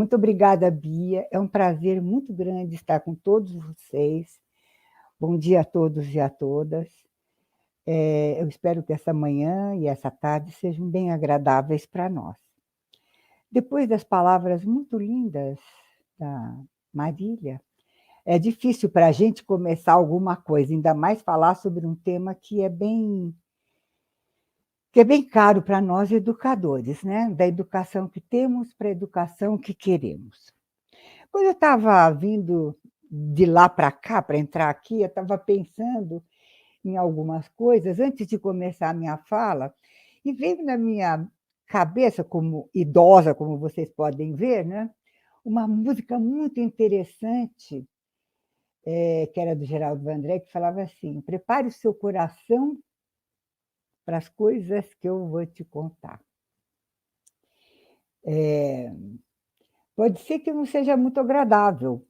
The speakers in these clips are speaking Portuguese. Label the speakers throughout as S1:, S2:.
S1: Muito obrigada, Bia. É um prazer muito grande estar com todos vocês. Bom dia a todos e a todas. Eu espero que essa manhã e essa tarde sejam bem agradáveis para nós. Depois das palavras muito lindas da Marília, é difícil para a gente começar alguma coisa, ainda mais falar sobre um tema que é bem caro para nós educadores, né? Da educação que temos para a educação que queremos. Quando eu estava vindo de lá para cá, para entrar aqui, eu estava pensando em algumas coisas antes de começar a minha fala, e veio na minha cabeça, como idosa, como vocês podem ver, né? Uma música muito interessante, que era do Geraldo Vandré, que falava assim: prepare o seu coração para as coisas que eu vou te contar. Pode ser que não seja muito agradável.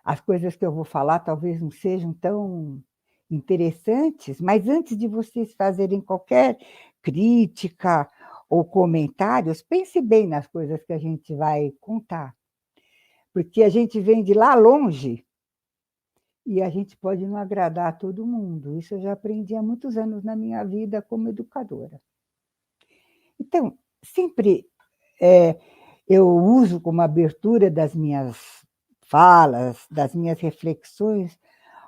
S1: As coisas que eu vou falar talvez não sejam tão interessantes, mas antes de vocês fazerem qualquer crítica ou comentários, pense bem nas coisas que a gente vai contar, porque a gente vem de lá longe e a gente pode não agradar a todo mundo. Isso eu já aprendi há muitos anos na minha vida como educadora. Então, sempre eu uso como abertura das minhas falas, das minhas reflexões,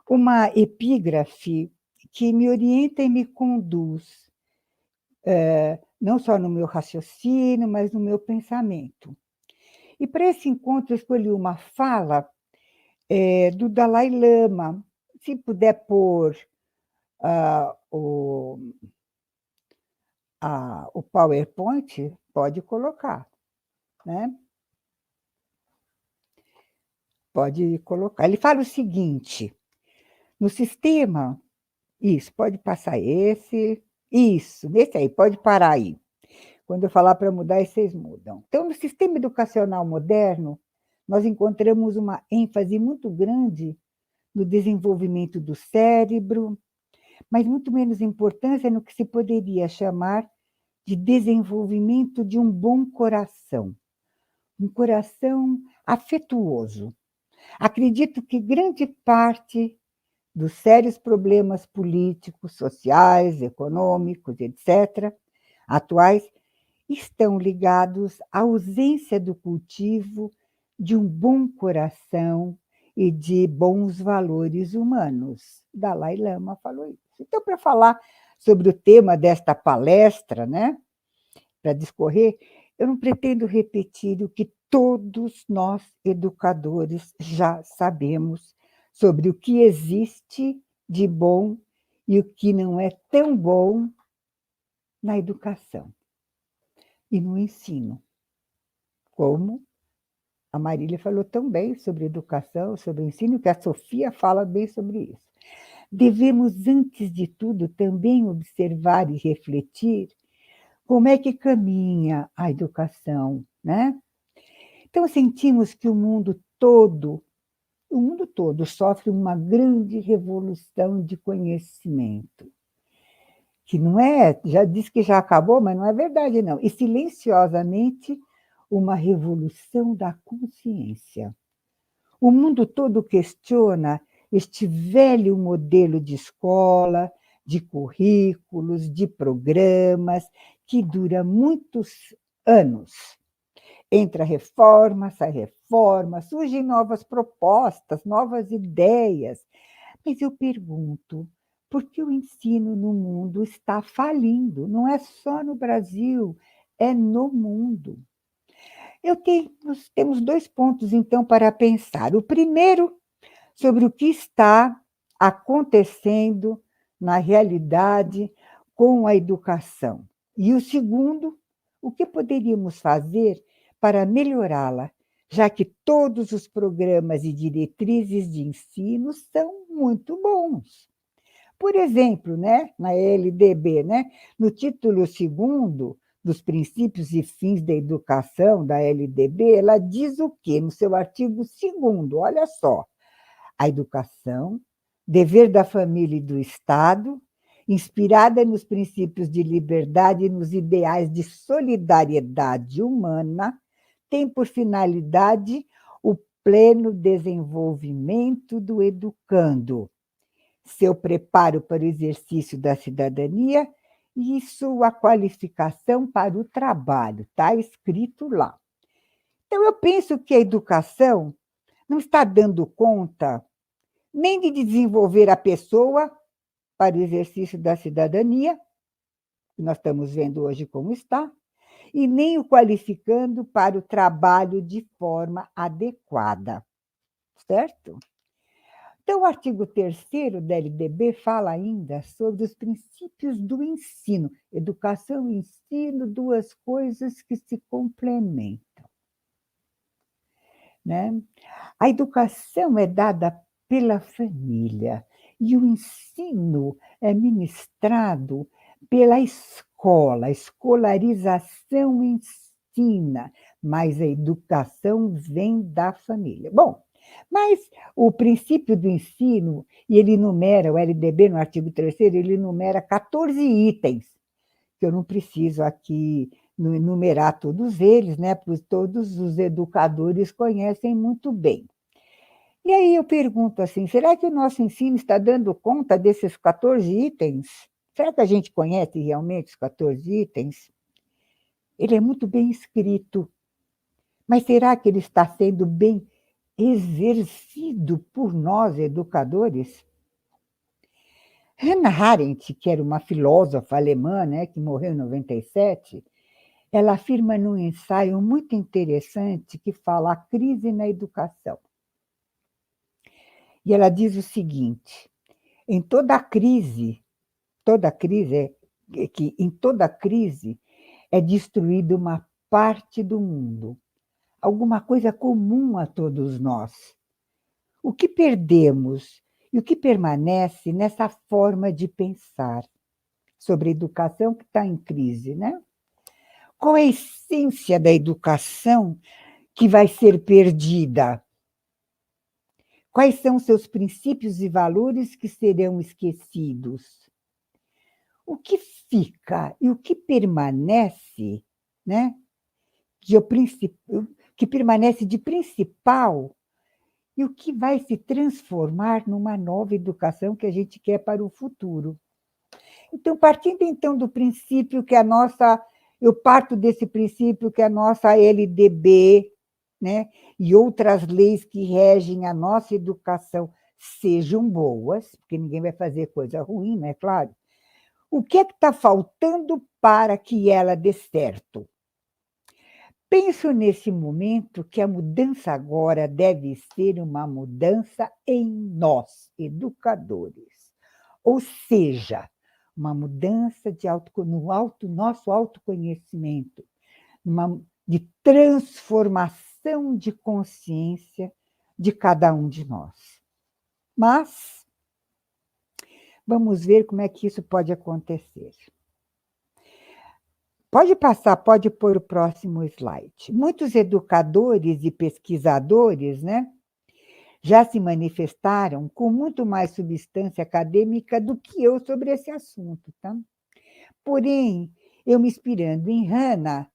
S1: uma epígrafe que me orienta e me conduz, não só no meu raciocínio, mas no meu pensamento. E para esse encontro, eu escolhi uma fala do Dalai Lama. Se puder pôr o PowerPoint, pode colocar, né? Pode colocar. Ele fala o seguinte: no sistema, isso, pode passar esse, isso, desse aí, pode parar aí. Quando eu falar para mudar, vocês mudam. Então, no sistema educacional moderno, nós encontramos uma ênfase muito grande no desenvolvimento do cérebro, mas muito menos importância no que se poderia chamar de desenvolvimento de um bom coração, um coração afetuoso. Acredito que grande parte dos sérios problemas políticos, sociais, econômicos, etc., atuais, estão ligados à ausência do cultivo de um bom coração e de bons valores humanos. Dalai Lama falou isso. Então, para falar sobre o tema desta palestra, né, para discorrer, eu não pretendo repetir o que todos nós, educadores, já sabemos sobre o que existe de bom e o que não é tão bom na educação e no ensino. Como a Marília falou tão bem sobre educação, sobre o ensino, que a Sofia fala bem sobre isso. Devemos, antes de tudo, também observar e refletir como é que caminha a educação, né? Então, sentimos que o mundo todo sofre uma grande revolução de conhecimento, que não é, já disse que já acabou, mas não é verdade, não. E silenciosamente, uma revolução da consciência. O mundo todo questiona este velho modelo de escola, de currículos, de programas, que dura muitos anos. Entra reforma, sai reforma, surgem novas propostas, novas ideias. Mas eu pergunto, por que o ensino no mundo está falindo? Não é só no Brasil, é no mundo. Temos dois pontos, então, para pensar. O primeiro, sobre o que está acontecendo na realidade com a educação. E o segundo, o que poderíamos fazer para melhorá-la, já que todos os programas e diretrizes de ensino são muito bons. Por exemplo, né, na LDB, né, no título 2º dos princípios e fins da educação, da LDB, ela diz o quê? No seu artigo 2º, olha só: a educação, dever da família e do Estado, inspirada nos princípios de liberdade e nos ideais de solidariedade humana, tem por finalidade o pleno desenvolvimento do educando, seu preparo para o exercício da cidadania e sua qualificação para o trabalho, está escrito lá. Então, eu penso que a educação não está dando conta nem de desenvolver a pessoa para o exercício da cidadania, que nós estamos vendo hoje como está, e nem o qualificando para o trabalho de forma adequada, certo? Então, o artigo 3º da LDB fala ainda sobre os princípios do ensino. Educação e ensino, duas coisas que se complementam, né? A educação é dada pela família e o ensino é ministrado pela escola. A escolarização ensina, mas a educação vem da família. Bom, mas o princípio do ensino, e ele enumera, o LDB no artigo 3º, ele enumera 14 itens, que eu não preciso aqui enumerar todos eles, né? Porque todos os educadores conhecem muito bem. E aí eu pergunto assim, será que o nosso ensino está dando conta desses 14 itens? Será que a gente conhece realmente os 14 itens? Ele é muito bem escrito, mas será que ele está sendo bem exercido por nós, educadores? Hannah Arendt, que era uma filósofa alemã, né, que morreu em 97, ela afirma num ensaio muito interessante que fala a crise na educação. E ela diz o seguinte: em toda crise em toda crise é destruída uma parte do mundo, alguma coisa comum a todos nós. O que perdemos e o que permanece nessa forma de pensar sobre a educação que está em crise, né? Qual é a essência da educação que vai ser perdida? Quais são seus princípios e valores que serão esquecidos? O que fica e o que permanece, né? Que permanece de principal e o que vai se transformar numa nova educação que a gente quer para o futuro. Então, partindo então do princípio que eu parto desse princípio que a nossa LDB, né, e outras leis que regem a nossa educação sejam boas, porque ninguém vai fazer coisa ruim, não é claro? O que é que está faltando para que ela dê certo? Penso nesse momento que a mudança agora deve ser uma mudança em nós, educadores. Ou seja, uma mudança no nosso autoconhecimento, de transformação de consciência de cada um de nós. Mas vamos ver como é que isso pode acontecer. Pode pôr o próximo slide. Muitos educadores e pesquisadores, né, já se manifestaram com muito mais substância acadêmica do que eu sobre esse assunto, tá? Porém, eu me inspirando em Hannah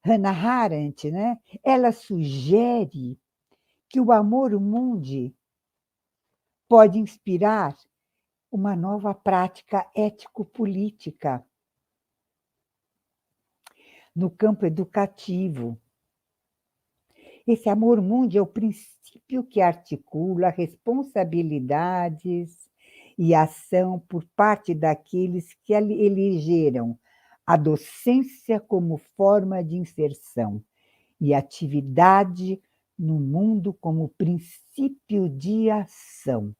S1: Arendt, né, ela sugere que o amor mundi pode inspirar uma nova prática ético-política no campo educativo. Esse amor mundi é o princípio que articula responsabilidades e ação por parte daqueles que elegeram a docência como forma de inserção e atividade no mundo como princípio de ação.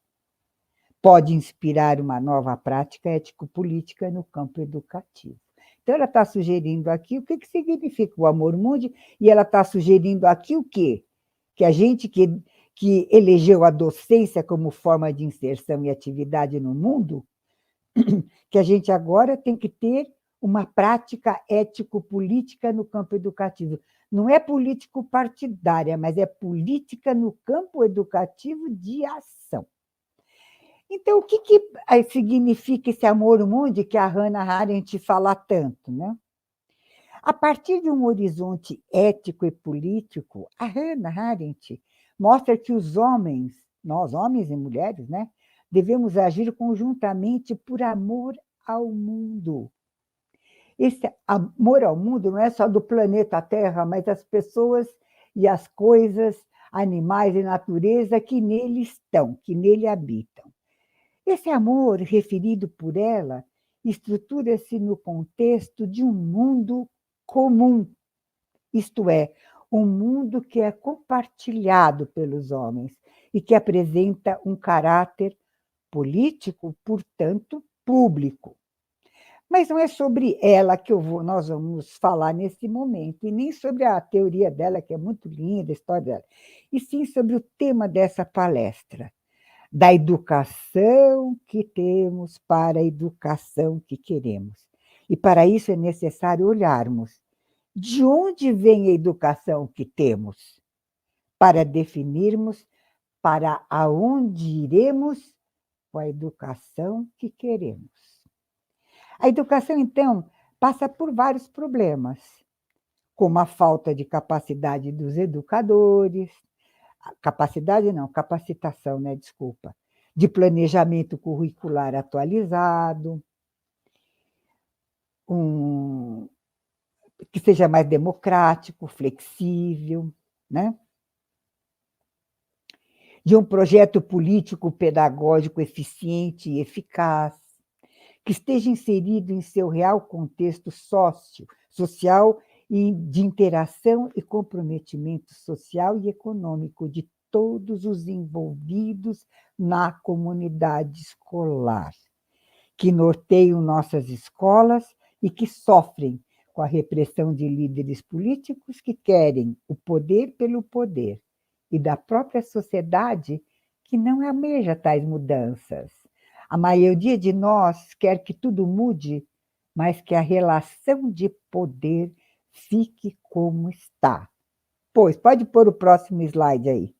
S1: Pode inspirar uma nova prática ético-política no campo educativo. Então, ela está sugerindo aqui o que significa o amor mundi, e ela está sugerindo aqui o quê? Que a gente que elegeu a docência como forma de inserção e atividade no mundo, que a gente agora tem que ter uma prática ético-política no campo educativo. Não é político-partidária, mas é política no campo educativo de ação. Então, o que significa esse amor mundi que a Hannah Arendt fala tanto, né? A partir de um horizonte ético e político, a Hannah Arendt mostra que os homens, nós homens e mulheres, né, devemos agir conjuntamente por amor ao mundo. Esse amor ao mundo não é só do planeta Terra, mas das pessoas e as coisas, animais e natureza que nele estão, que nele habitam. Esse amor, referido por ela, estrutura-se no contexto de um mundo comum, isto é, um mundo que é compartilhado pelos homens e que apresenta um caráter político, portanto, público. Mas não é sobre ela que nós vamos falar nesse momento, e nem sobre a teoria dela, que é muito linda, a história dela, e sim sobre o tema dessa palestra, da educação que temos para a educação que queremos. E para isso é necessário olharmos de onde vem a educação que temos, para definirmos para aonde iremos com a educação que queremos. A educação, então, passa por vários problemas, como a falta de capacidade dos educadores, capacidade não, capacitação, né? Desculpa, de planejamento curricular atualizado, um, que seja mais democrático, flexível, né? De um projeto político pedagógico eficiente e eficaz, que esteja inserido em seu real contexto social e de interação e comprometimento social e econômico de todos os envolvidos na comunidade escolar, que norteiam nossas escolas e que sofrem com a repressão de líderes políticos que querem o poder pelo poder e da própria sociedade que não almeja tais mudanças. A maioria de nós quer que tudo mude, mas que a relação de poder fique como está. Pois, pode pôr o próximo slide aí.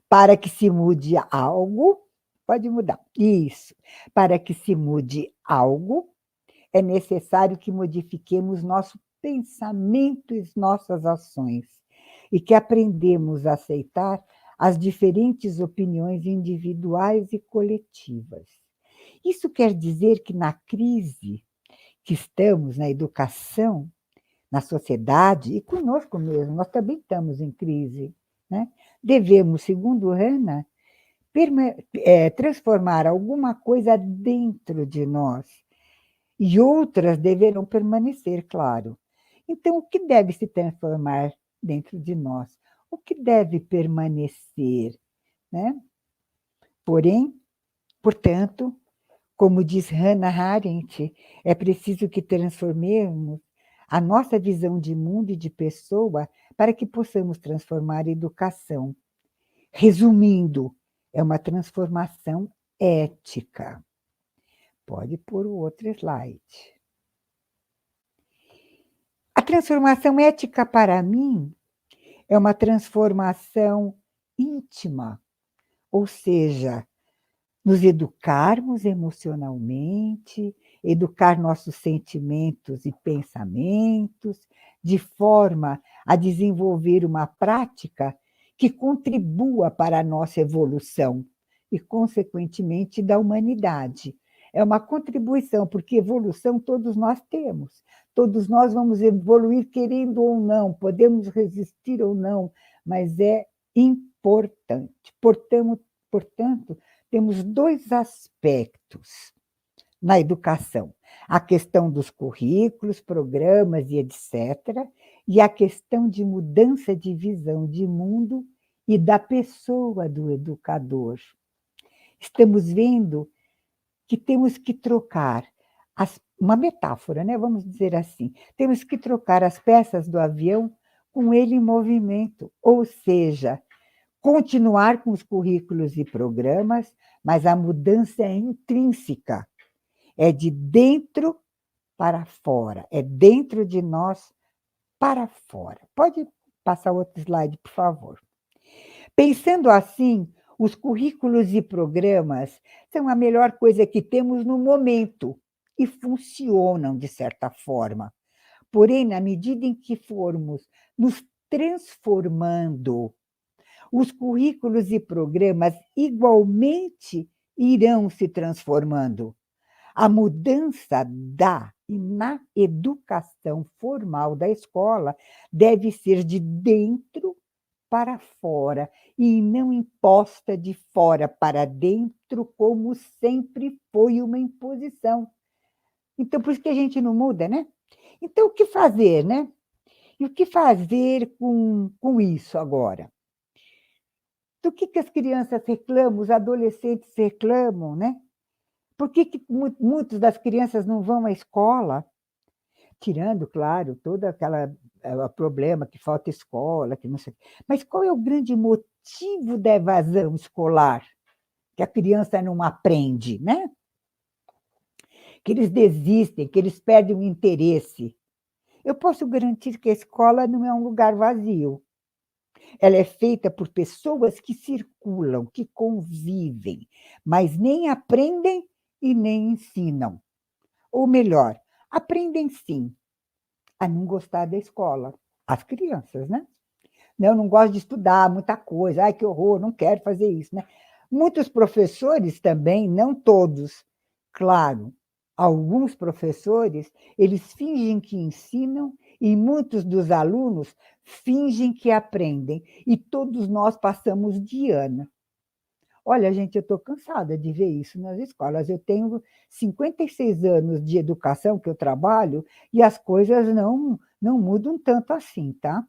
S1: Para que se mude algo, pode mudar. Isso. Para que se mude algo, é necessário que modifiquemos nosso pensamento e nossas ações, e que aprendemos a aceitar as diferentes opiniões individuais e coletivas. Isso quer dizer que na crise que estamos na educação, na sociedade e conosco mesmo, nós também estamos em crise, né? Devemos, segundo Hannah, transformar alguma coisa dentro de nós e outras deverão permanecer, claro. Então, o que deve se transformar dentro de nós? O que deve permanecer, né? Porém, portanto, como diz Hannah Arendt, é preciso que transformemos a nossa visão de mundo e de pessoa para que possamos transformar a educação. Resumindo, é uma transformação ética. Pode pôr o outro slide. A transformação ética, para mim, é uma transformação íntima, ou seja, nos educarmos emocionalmente, educar nossos sentimentos e pensamentos, de forma a desenvolver uma prática que contribua para a nossa evolução e, consequentemente, da humanidade. É uma contribuição, porque evolução todos nós temos. Todos nós vamos evoluir querendo ou não, podemos resistir ou não, mas é importante. Portanto, temos dois aspectos na educação: a questão dos currículos, programas e etc., e a questão de mudança de visão de mundo e da pessoa do educador. Estamos vendo que temos que trocar uma metáfora, né? Vamos dizer assim, temos que trocar as peças do avião com ele em movimento, ou seja, continuar com os currículos e programas, mas a mudança é intrínseca, é de dentro para fora, é dentro de nós para fora. Pode passar outro slide, por favor. Pensando assim, os currículos e programas são a melhor coisa que temos no momento e funcionam de certa forma, porém, na medida em que formos nos transformando, os currículos e programas igualmente irão se transformando. A mudança na educação formal da escola deve ser de dentro para fora e não imposta de fora para dentro, como sempre foi uma imposição. Então, por isso que a gente não muda, né? Então, o que fazer, né? E o que fazer com isso agora? Do que as crianças reclamam, os adolescentes reclamam, né? Por que muitas das crianças não vão à escola? Tirando, claro, todo aquele problema que falta escola, que não sei. Mas qual é o grande motivo da evasão escolar? Que a criança não aprende, né? Que eles desistem, que eles perdem o interesse. Eu posso garantir que a escola não é um lugar vazio. Ela é feita por pessoas que circulam, que convivem, mas nem aprendem e nem ensinam. Ou melhor, aprendem sim a não gostar da escola. As crianças, né? Eu não gosto de estudar muita coisa, ai que horror, não quero fazer isso, né? Muitos professores também, não todos, claro, alguns professores, eles fingem que ensinam e muitos dos alunos fingem que aprendem, e todos nós passamos de ano. Olha, gente, eu estou cansada de ver isso nas escolas. Eu tenho 56 anos de educação que eu trabalho e as coisas não mudam tanto assim, tá?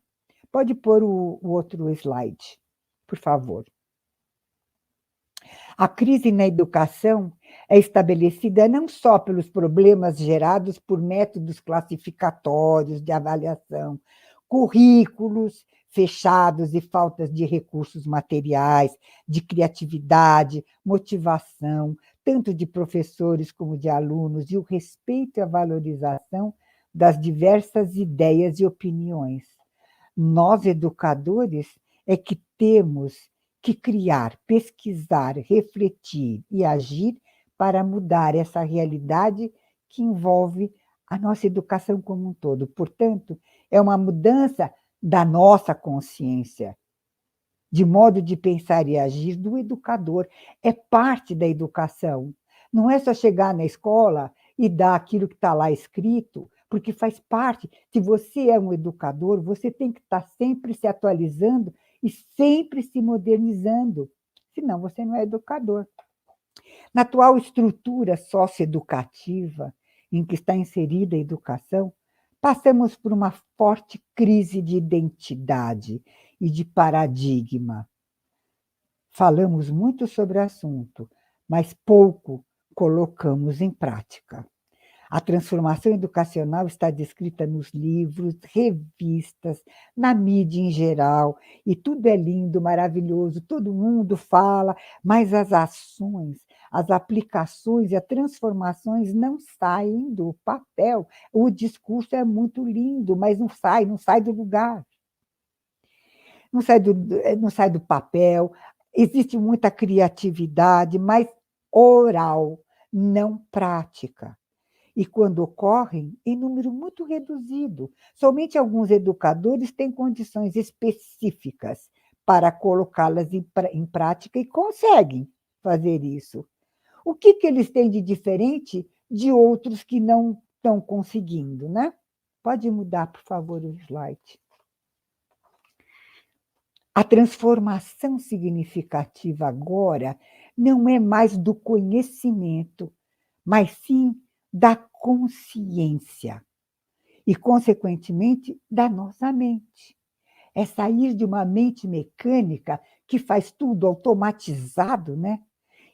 S1: Pode pôr o outro slide, por favor. A crise na educação é estabelecida não só pelos problemas gerados por métodos classificatórios de avaliação, currículos fechados e faltas de recursos materiais, de criatividade, motivação, tanto de professores como de alunos, e o respeito e a valorização das diversas ideias e opiniões. Nós, educadores, é que temos que criar, pesquisar, refletir e agir para mudar essa realidade que envolve a nossa educação como um todo. Portanto, é uma mudança da nossa consciência, de modo de pensar e agir do educador. É parte da educação. Não é só chegar na escola e dar aquilo que está lá escrito, porque faz parte. Se você é um educador, você tem que estar sempre se atualizando e sempre se modernizando, senão você não é educador. Na atual estrutura socioeducativa em que está inserida a educação, passamos por uma forte crise de identidade e de paradigma. Falamos muito sobre o assunto, mas pouco colocamos em prática. A transformação educacional está descrita nos livros, revistas, na mídia em geral, e tudo é lindo, maravilhoso, todo mundo fala, mas as ações, as aplicações e as transformações não saem do papel. O discurso é muito lindo, mas não sai do lugar, não sai do papel, existe muita criatividade, mas oral, não prática. E quando ocorrem, em número muito reduzido. Somente alguns educadores têm condições específicas para colocá-las em prática e conseguem fazer isso. O que eles têm de diferente de outros que não estão conseguindo, né? Pode mudar, por favor, o slide. A transformação significativa agora não é mais do conhecimento, mas sim da consciência e, consequentemente, da nossa mente. É sair de uma mente mecânica que faz tudo automatizado, né?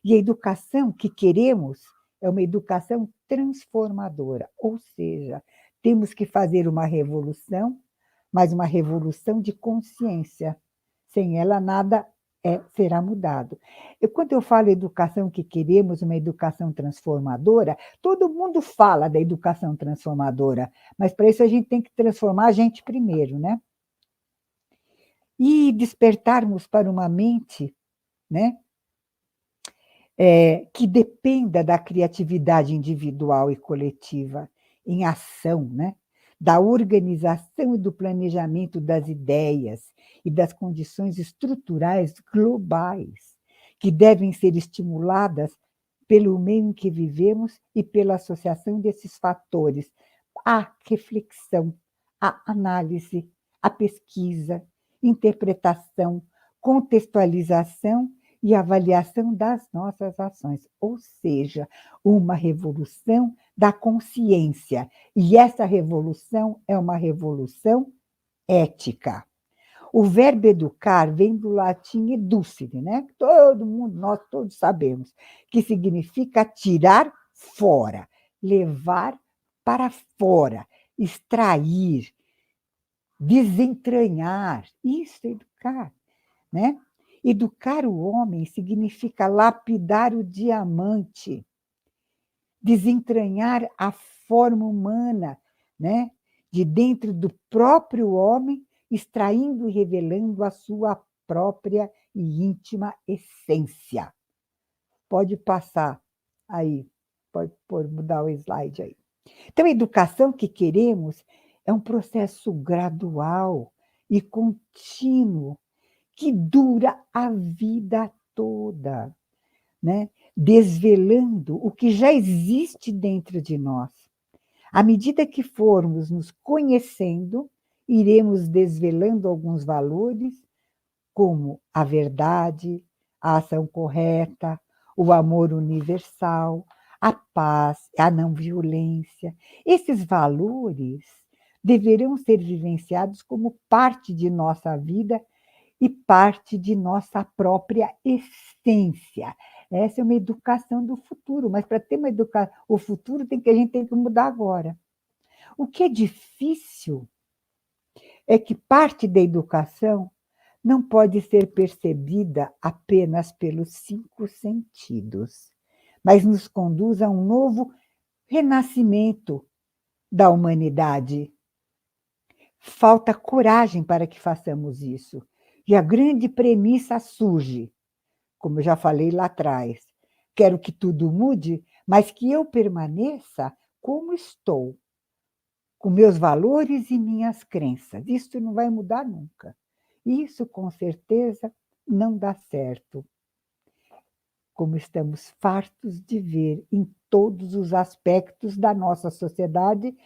S1: E a educação que queremos é uma educação transformadora, ou seja, temos que fazer uma revolução, mas uma revolução de consciência. Sem ela, nada será mudado. Quando eu falo educação que queremos, uma educação transformadora, todo mundo fala da educação transformadora, mas para isso a gente tem que transformar a gente primeiro, né? E despertarmos para uma mente, né, que dependa da criatividade individual e coletiva em ação, né? da organização e do planejamento das ideias e das condições estruturais globais, que devem ser estimuladas pelo meio em que vivemos e pela associação desses fatores à reflexão, à análise, à pesquisa, interpretação, contextualização e avaliação das nossas ações, ou seja, uma revolução da consciência. E essa revolução é uma revolução ética. O verbo educar vem do latim educere, né? Todo mundo, nós todos sabemos, que significa tirar fora, levar para fora, extrair, desentranhar. Isso é educar, né? Educar o homem significa lapidar o diamante, desentranhar a forma humana, né? De dentro do próprio homem, extraindo e revelando a sua própria e íntima essência. Pode passar aí, pode mudar o slide aí. Então, a educação que queremos é um processo gradual e contínuo, que dura a vida toda, né? Desvelando o que já existe dentro de nós. À medida que formos nos conhecendo, iremos desvelando alguns valores, como a verdade, a ação correta, o amor universal, a paz, a não violência. Esses valores deverão ser vivenciados como parte de nossa vida e parte de nossa própria essência. Essa é uma educação do futuro, mas para ter uma educação, o futuro a gente tem que mudar agora. O que é difícil é que parte da educação não pode ser percebida apenas pelos 5 sentidos, mas nos conduz a um novo renascimento da humanidade. Falta coragem para que façamos isso. E a grande premissa surge, como eu já falei lá atrás. Quero que tudo mude, mas que eu permaneça como estou, com meus valores e minhas crenças. Isso não vai mudar nunca. Isso, com certeza, não dá certo. Como estamos fartos de ver em todos os aspectos da nossa sociedade,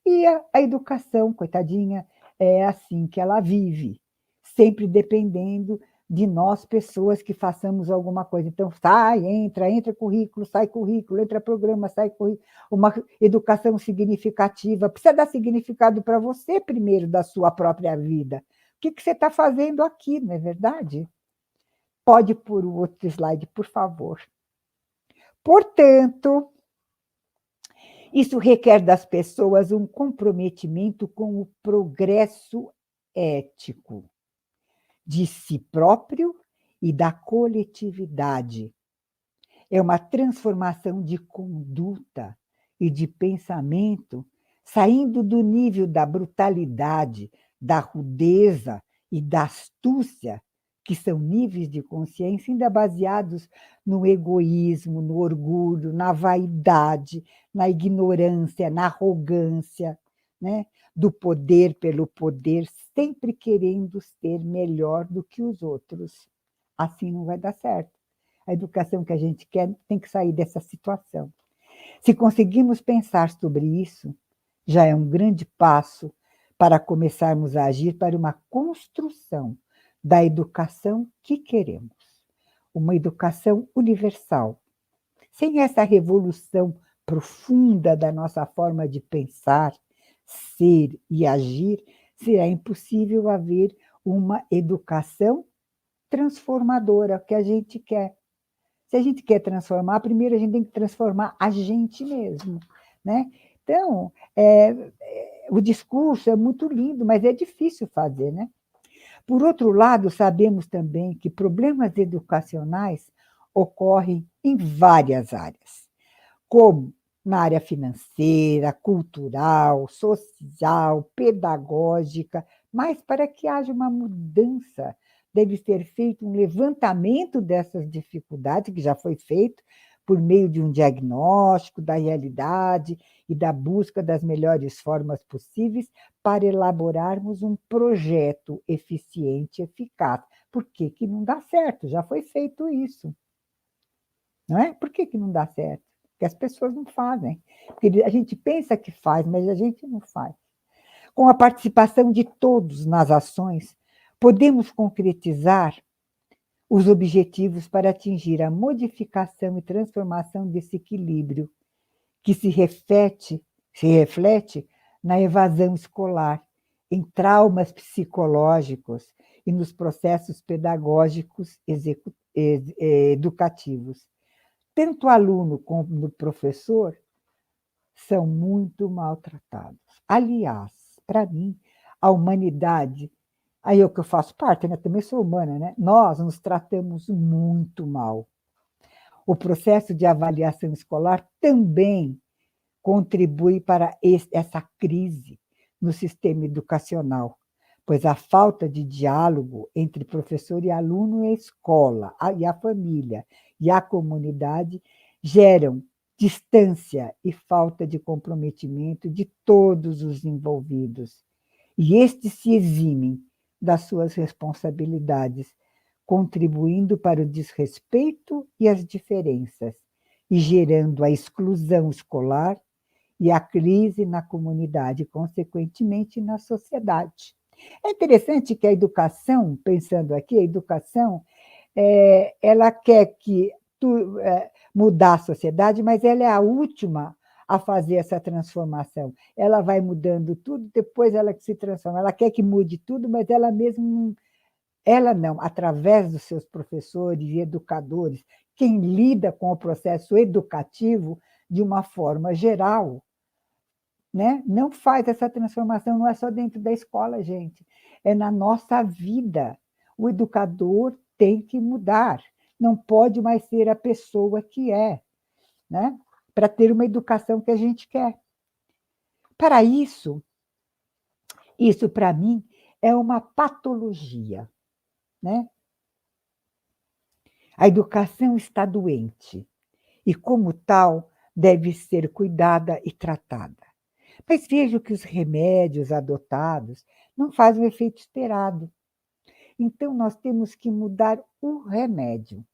S1: e a educação, coitadinha, é assim que ela vive, sempre dependendo de nós, pessoas que façamos alguma coisa. Então, sai, entra currículo, sai currículo, entra programa, sai currículo. Uma educação significativa. Precisa dar significado para você primeiro, da sua própria vida. O que você está fazendo aqui, não é verdade? Pode pôr o outro slide, por favor. Portanto, isso requer das pessoas um comprometimento com o progresso ético de si próprio e da coletividade. É uma transformação de conduta e de pensamento, saindo do nível da brutalidade, da rudeza e da astúcia, que são níveis de consciência ainda baseados no egoísmo, no orgulho, na vaidade, na ignorância, na arrogância, né? Do poder pelo poder, sempre querendo ser melhor do que os outros. Assim não vai dar certo. A educação que a gente quer tem que sair dessa situação. Se conseguirmos pensar sobre isso, já é um grande passo para começarmos a agir para uma construção da educação que queremos. Uma educação universal. Sem essa revolução profunda da nossa forma de pensar, ser e agir, será impossível haver uma educação transformadora que a gente quer. Se a gente quer transformar, primeiro a gente tem que transformar a gente mesmo, né? Então, o discurso é muito lindo, mas é difícil fazer, né? Por outro lado, sabemos também que problemas educacionais ocorrem em várias áreas, como na área financeira, cultural, social, pedagógica, mas para que haja uma mudança, deve ser feito um levantamento dessas dificuldades, que já foi feito por meio de um diagnóstico da realidade e da busca das melhores formas possíveis para elaborarmos um projeto eficiente e eficaz. Por que que não dá certo? Já foi feito isso, não é? Por que que não dá certo? Porque as pessoas não fazem. Porque a gente pensa que faz, mas a gente não faz. Com a participação de todos nas ações, podemos concretizar os objetivos para atingir a modificação e transformação desse equilíbrio, que se reflete na evasão escolar, em traumas psicológicos e nos processos pedagógicos educativos. Tanto o aluno como o professor são muito maltratados. Aliás, para mim, a humanidade, aí eu que eu faço parte, né? Também sou humana, né? Nós nos tratamos muito mal. O processo de avaliação escolar também contribui para essa crise no sistema educacional, pois a falta de diálogo entre professor e aluno e a escola, e a família e a comunidade geram distância e falta de comprometimento de todos os envolvidos. E estes se eximem das suas responsabilidades, contribuindo para o desrespeito e as diferenças, e gerando a exclusão escolar e a crise na comunidade, consequentemente na sociedade. É interessante que a educação, pensando aqui, a educação, ela quer mudar a sociedade, mas ela é a última a fazer essa transformação. Ela vai mudando tudo, depois ela que se transforma. Ela quer que mude tudo, mas ela mesma não, ela não, através dos seus professores e educadores, quem lida com o processo educativo de uma forma geral, né? Não faz essa transformação, não é só dentro da escola, gente, é na nossa vida. O educador tem que mudar, não pode mais ser a pessoa que é, né? Para ter uma educação que a gente quer. Para isso para mim é uma patologia, né? A educação está doente e, como tal, deve ser cuidada e tratada. Mas vejo que os remédios adotados não fazem o efeito esperado. Então, nós temos que mudar o remédio.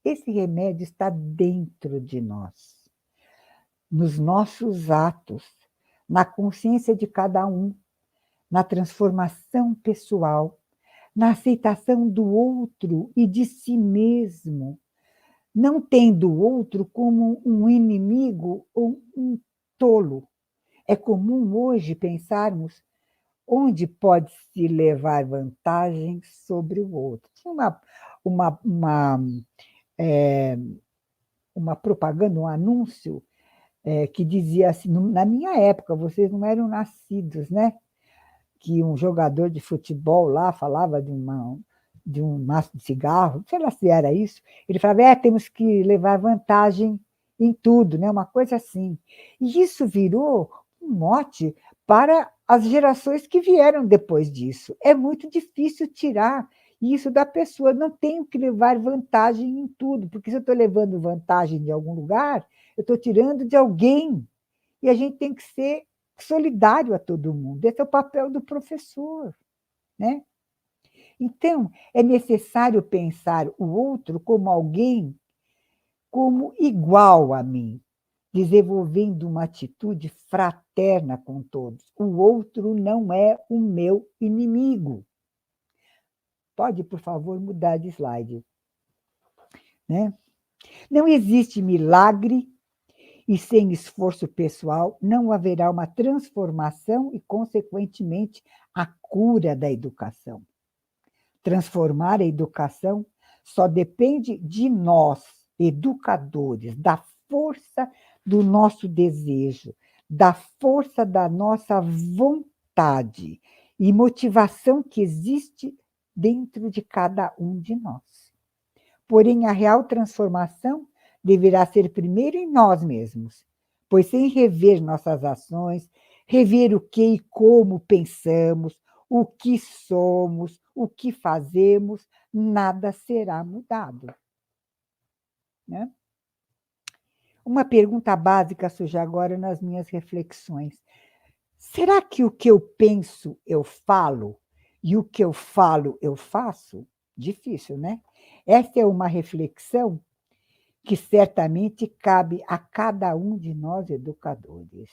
S1: Esse remédio está dentro de nós, nos nossos atos, na consciência de cada um, na transformação pessoal, na aceitação do outro e de si mesmo, não tendo o outro como um inimigo ou um tolo. É comum hoje pensarmos onde pode-se levar vantagem sobre o outro. Tinha uma, uma, é, uma propaganda, um anúncio, que dizia assim, na minha época, vocês não eram nascidos, né? Que um jogador de futebol lá falava de um maço de cigarro, não sei lá se era isso. Ele falava, temos que levar vantagem em tudo, né? Uma coisa assim. E isso virou um mote para as gerações que vieram depois disso. É muito difícil tirar isso da pessoa. Não tenho que levar vantagem em tudo, porque se eu estou levando vantagem de algum lugar, eu estou tirando de alguém. E a gente tem que ser solidário a todo mundo. Esse é o papel do professor, né? Então, é necessário pensar o outro como alguém, como igual a mim, desenvolvendo uma atitude fraterna com todos. O outro não é o meu inimigo. Pode, por favor, mudar de slide, né? Não existe milagre e sem esforço pessoal não haverá uma transformação e, consequentemente, a cura da educação. Transformar a educação só depende de nós, educadores, da força do nosso desejo, da força da nossa vontade e motivação que existe dentro de cada um de nós. Porém, a real transformação deverá ser primeiro em nós mesmos, pois sem rever nossas ações, rever o que e como pensamos, o que somos, o que fazemos, nada será mudado, né? Uma pergunta básica surge agora nas minhas reflexões. Será que o que eu penso, eu falo? E o que eu falo, eu faço? Difícil, né? Essa é uma reflexão que certamente cabe a cada um de nós educadores.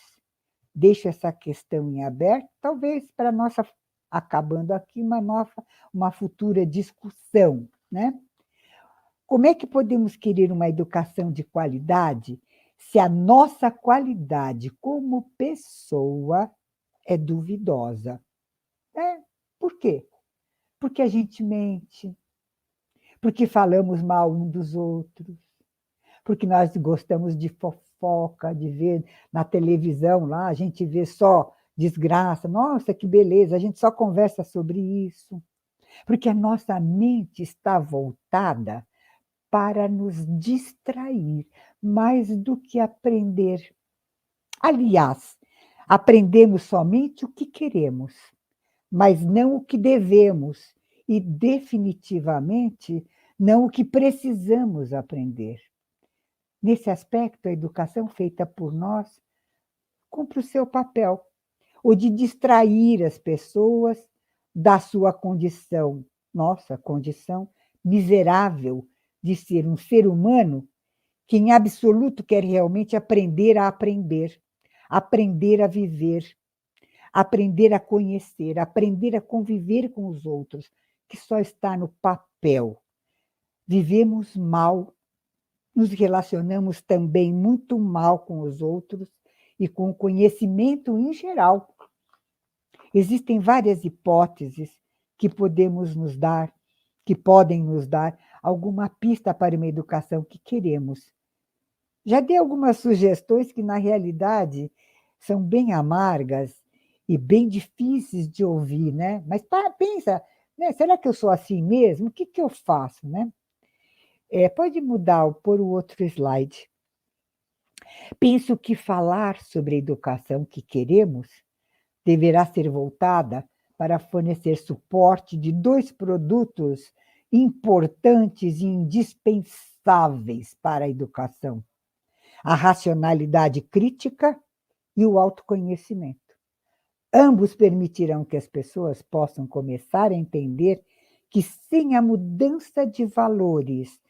S1: Deixo essa questão em aberto, talvez para nossa, acabando aqui, uma futura discussão, né? Como é que podemos querer uma educação de qualidade se a nossa qualidade como pessoa é duvidosa? Por quê? Porque a gente mente, porque falamos mal um dos outros, porque nós gostamos de fofoca, de ver na televisão lá, a gente vê só desgraça. Nossa, que beleza, a gente só conversa sobre isso. Porque a nossa mente está voltada para nos distrair, mais do que aprender. Aliás, aprendemos somente o que queremos, mas não o que devemos, e definitivamente não o que precisamos aprender. Nesse aspecto, a educação feita por nós cumpre o seu papel, o de distrair as pessoas da sua condição, nossa condição miserável de ser um ser humano que, em absoluto, quer realmente aprender a viver, aprender a conhecer, aprender a conviver com os outros, que só está no papel. Vivemos mal, nos relacionamos também muito mal com os outros e com o conhecimento em geral. Existem várias hipóteses que podemos nos dar, que podem nos dar alguma pista para uma educação que queremos. Já dei algumas sugestões que, na realidade, são bem amargas e bem difíceis de ouvir, né? Mas pensa, né? Será que eu sou assim mesmo? O que eu faço, né? Pode mudar, pôr o outro slide. Penso que falar sobre a educação que queremos deverá ser voltada para fornecer suporte de dois produtos importantes e indispensáveis para a educação: a racionalidade crítica e o autoconhecimento. Ambos permitirão que as pessoas possam começar a entender que, sem a mudança de valores,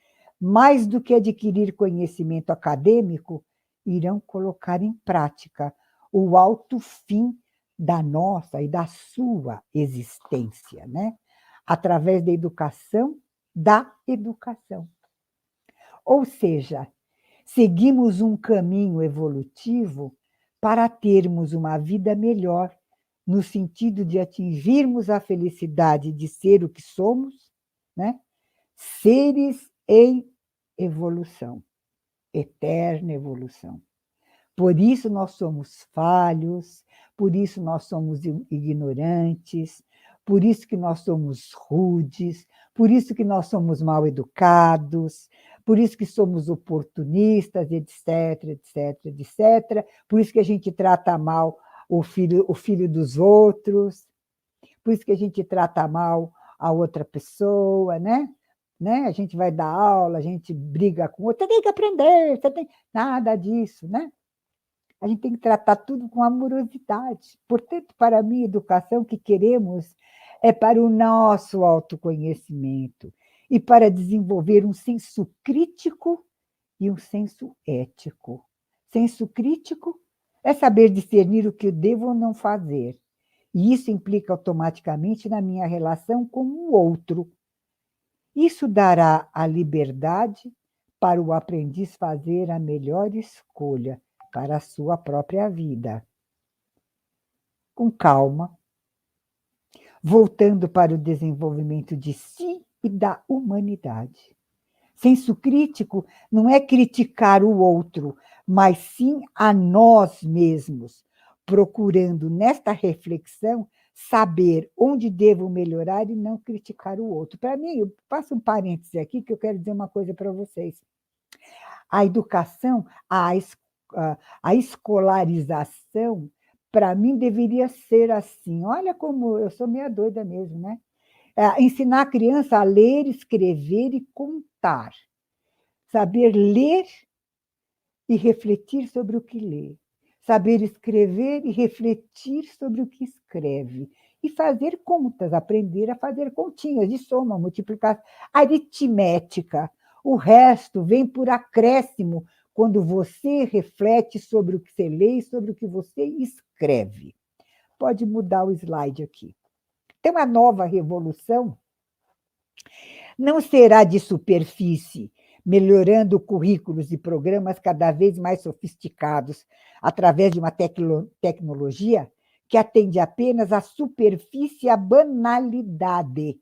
S1: mais do que adquirir conhecimento acadêmico, irão colocar em prática o alto fim da nossa e da sua existência, né? Através da educação. Ou seja, seguimos um caminho evolutivo para termos uma vida melhor, no sentido de atingirmos a felicidade de ser o que somos, né? Seres em evolução, eterna evolução. Por isso nós somos falhos, por isso nós somos ignorantes, por isso que nós somos rudes, por isso que nós somos mal educados, por isso que somos oportunistas, etc, etc, etc. Por isso que a gente trata mal o filho dos outros, por isso que a gente trata mal a outra pessoa, né? A gente vai dar aula, a gente briga com o outro, você tem que aprender, você tem... Nada disso, né? A gente tem que tratar tudo com amorosidade. Portanto, para mim, a educação que queremos é para o nosso autoconhecimento e para desenvolver um senso crítico e um senso ético. Senso crítico é saber discernir o que eu devo ou não fazer. E isso implica automaticamente na minha relação com o outro. Isso dará a liberdade para o aprendiz fazer a melhor escolha para a sua própria vida. Com calma, voltando para o desenvolvimento de si e da humanidade. Senso crítico não é criticar o outro, mas sim a nós mesmos, procurando, nesta reflexão, saber onde devo melhorar e não criticar o outro. Para mim, eu faço um parêntese aqui, que eu quero dizer uma coisa para vocês. A educação, a escolarização, para mim, deveria ser assim. Olha como eu sou meia doida mesmo, né? Ensinar a criança a ler, escrever e contar. Saber ler e refletir sobre o que lê. Saber escrever e refletir sobre o que escreve. E fazer contas, aprender a fazer continhas de soma, multiplicação, aritmética. O resto vem por acréscimo quando você reflete sobre o que você lê e sobre o que você escreve. Pode mudar o slide aqui. Então, a nova revolução não será de superfície, melhorando currículos e programas cada vez mais sofisticados, através de uma tecnologia que atende apenas à superfície e à banalidade,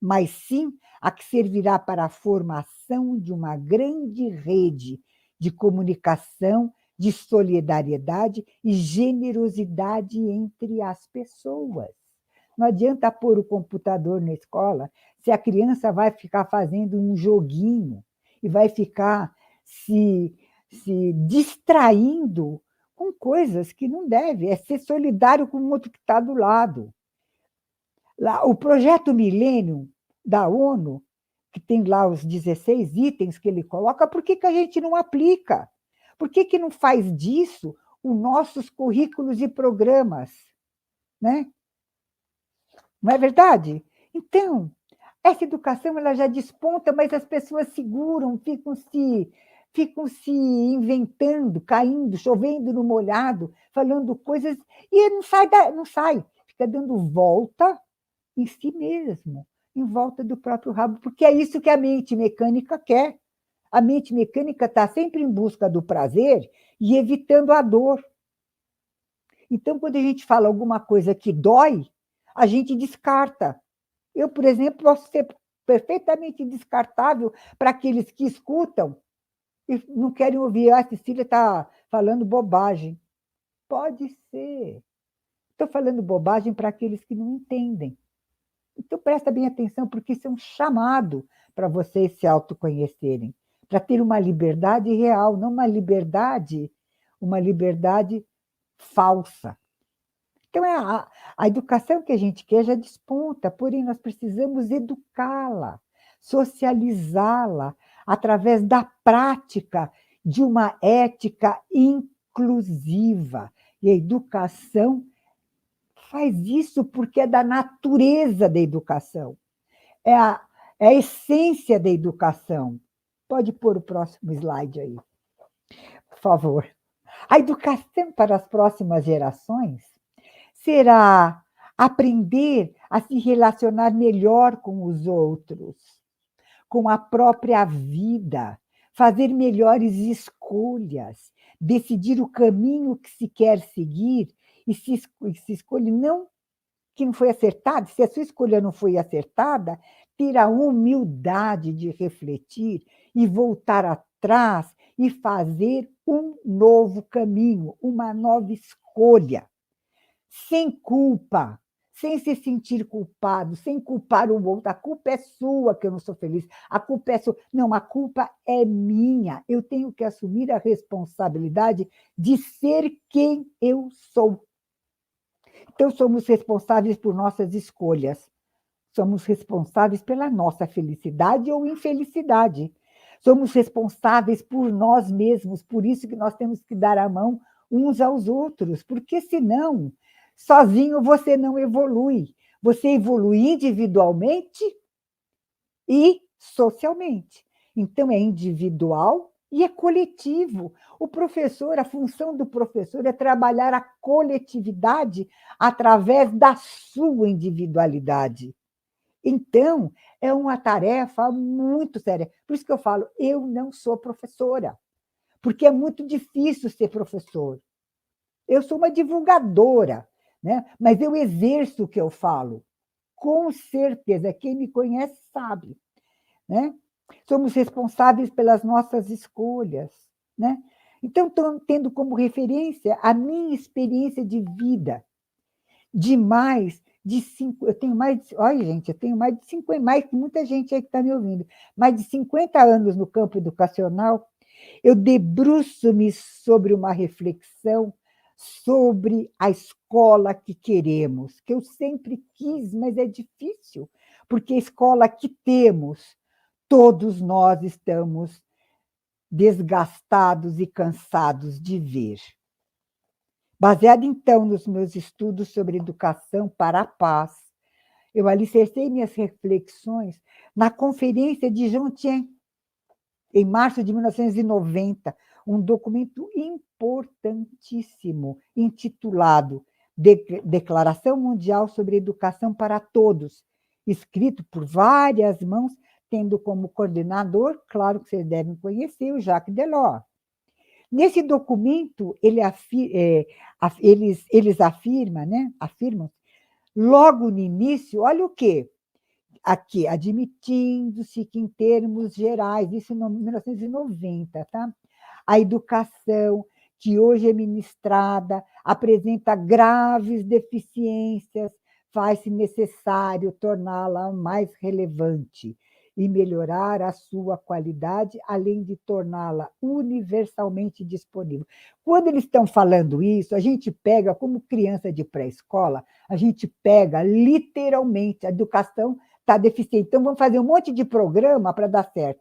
S1: mas sim a que servirá para a formação de uma grande rede de comunicação, de solidariedade e generosidade entre as pessoas. Não adianta pôr o computador na escola se a criança vai ficar fazendo um joguinho e vai ficar se distraindo com coisas que não deve. É ser solidário com o outro que está do lado. Lá, o projeto Millennium da ONU, que tem lá os 16 itens que ele coloca, por que a gente não aplica? Por que não faz disso os nossos currículos e programas? Né? Não é verdade? Então, essa educação ela já desponta, mas as pessoas seguram, ficam se inventando, caindo, chovendo no molhado, falando coisas, e não sai, fica dando volta em si mesmo, em volta do próprio rabo, porque é isso que a mente mecânica quer. A mente mecânica está sempre em busca do prazer e evitando a dor. Então, quando a gente fala alguma coisa que dói, a gente descarta. Eu, por exemplo, posso ser perfeitamente descartável para aqueles que escutam e não querem ouvir. A Cecília está falando bobagem. Pode ser. Estou falando bobagem para aqueles que não entendem. Então, presta bem atenção, porque isso é um chamado para vocês se autoconhecerem, para ter uma liberdade real, não uma liberdade falsa. Então, a educação que a gente quer já desponta, porém, nós precisamos educá-la, socializá-la, através da prática de uma ética inclusiva. E a educação faz isso porque é da natureza da educação, é a essência da educação. Pode pôr o próximo slide aí, por favor. A educação para as próximas gerações será aprender a se relacionar melhor com os outros, com a própria vida, fazer melhores escolhas, decidir o caminho que se quer seguir e se escolhe não que não foi acertado, se a sua escolha não foi acertada, ter a humildade de refletir e voltar atrás e fazer um novo caminho, uma nova escolha, sem culpa, sem se sentir culpado, sem culpar o outro. A culpa é sua que eu não sou feliz, a culpa é sua. Não, a culpa é minha. Eu tenho que assumir a responsabilidade de ser quem eu sou. Então, somos responsáveis por nossas escolhas. Somos responsáveis pela nossa felicidade ou infelicidade. Somos responsáveis por nós mesmos, por isso que nós temos que dar a mão uns aos outros, porque senão, sozinho você não evolui. Você evolui individualmente e socialmente. Então, é individual e é coletivo. O professor, a função do professor é trabalhar a coletividade através da sua individualidade. Então, é uma tarefa muito séria. Por isso que eu falo, eu não sou professora, porque é muito difícil ser professor. Eu sou uma divulgadora, né? Mas eu exerço o que eu falo. Com certeza, quem me conhece sabe. Né? Somos responsáveis pelas nossas escolhas. Né? Então, estou tendo como referência a minha experiência de vida, de mais de 5, eu tenho mais de, olha, gente, eu tenho mais de 50, mais que muita gente aí que está me ouvindo, mais de 50 anos no campo educacional, eu debruço-me sobre uma reflexão sobre a escola que queremos, que eu sempre quis, mas é difícil, porque a escola que temos, todos nós estamos desgastados e cansados de ver. Baseado, então, nos meus estudos sobre educação para a paz, eu alicercei minhas reflexões na Conferência de Jomtien, em março de 1990, um documento importantíssimo, intitulado Declaração Mundial sobre Educação para Todos, escrito por várias mãos, tendo como coordenador, claro que vocês devem conhecer, o Jacques Delors. Nesse documento, eles afirmam, né? Afirmam, logo no início, olha o quê? Aqui, admitindo-se que, em termos gerais, isso em 1990, tá? A educação que hoje é ministrada apresenta graves deficiências, faz-se necessário torná-la mais relevante e melhorar a sua qualidade, além de torná-la universalmente disponível. Quando eles estão falando isso, a gente pega, como criança de pré-escola, a gente pega literalmente a educação está deficiente. Então, vamos fazer um monte de programa para dar certo.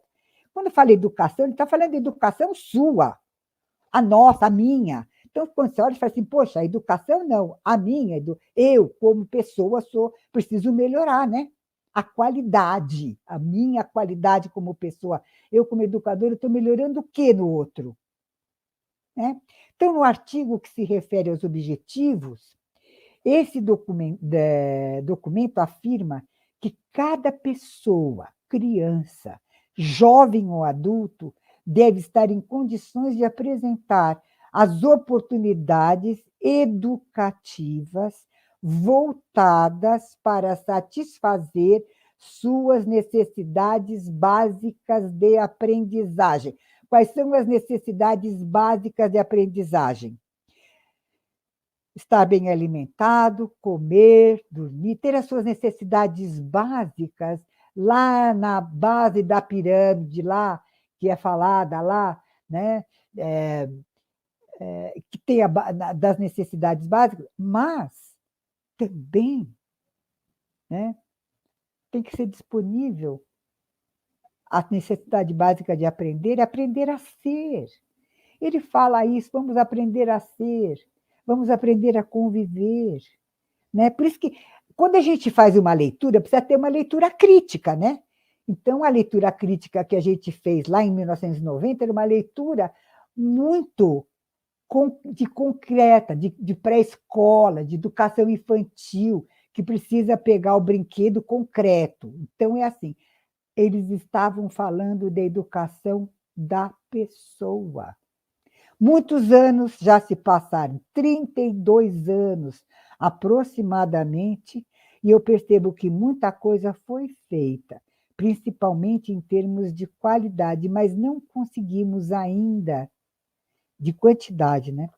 S1: Quando fala educação, ele está falando de educação sua, a nossa, a minha. Então, quando você olha e fala assim, poxa, a educação não, a minha, eu, como pessoa, preciso melhorar, né? A qualidade, a minha qualidade como pessoa. Eu, como educadora, estou melhorando o que no outro? Né? Então, no artigo que se refere aos objetivos, esse documento afirma que cada pessoa, criança, jovem ou adulto, deve estar em condições de apresentar as oportunidades educativas voltadas para satisfazer suas necessidades básicas de aprendizagem. Quais são as necessidades básicas de aprendizagem? Estar bem alimentado, comer, dormir, ter as suas necessidades básicas lá na base da pirâmide, lá, que é falada lá, né? Que tem das necessidades básicas, mas também, né, tem que ser disponível a necessidade básica de aprender, aprender a ser. Ele fala isso, vamos aprender a ser, vamos aprender a conviver. Né? Por isso que, quando a gente faz uma leitura, precisa ter uma leitura crítica, né? Então, a leitura crítica que a gente fez lá em 1990 era uma leitura muito concreta, de pré-escola, de educação infantil, que precisa pegar o brinquedo concreto. Então, é assim, eles estavam falando da educação da pessoa. Muitos anos já se passaram, 32 anos aproximadamente, e eu percebo que muita coisa foi feita, principalmente em termos de qualidade, mas não conseguimos ainda, de quantidade, né?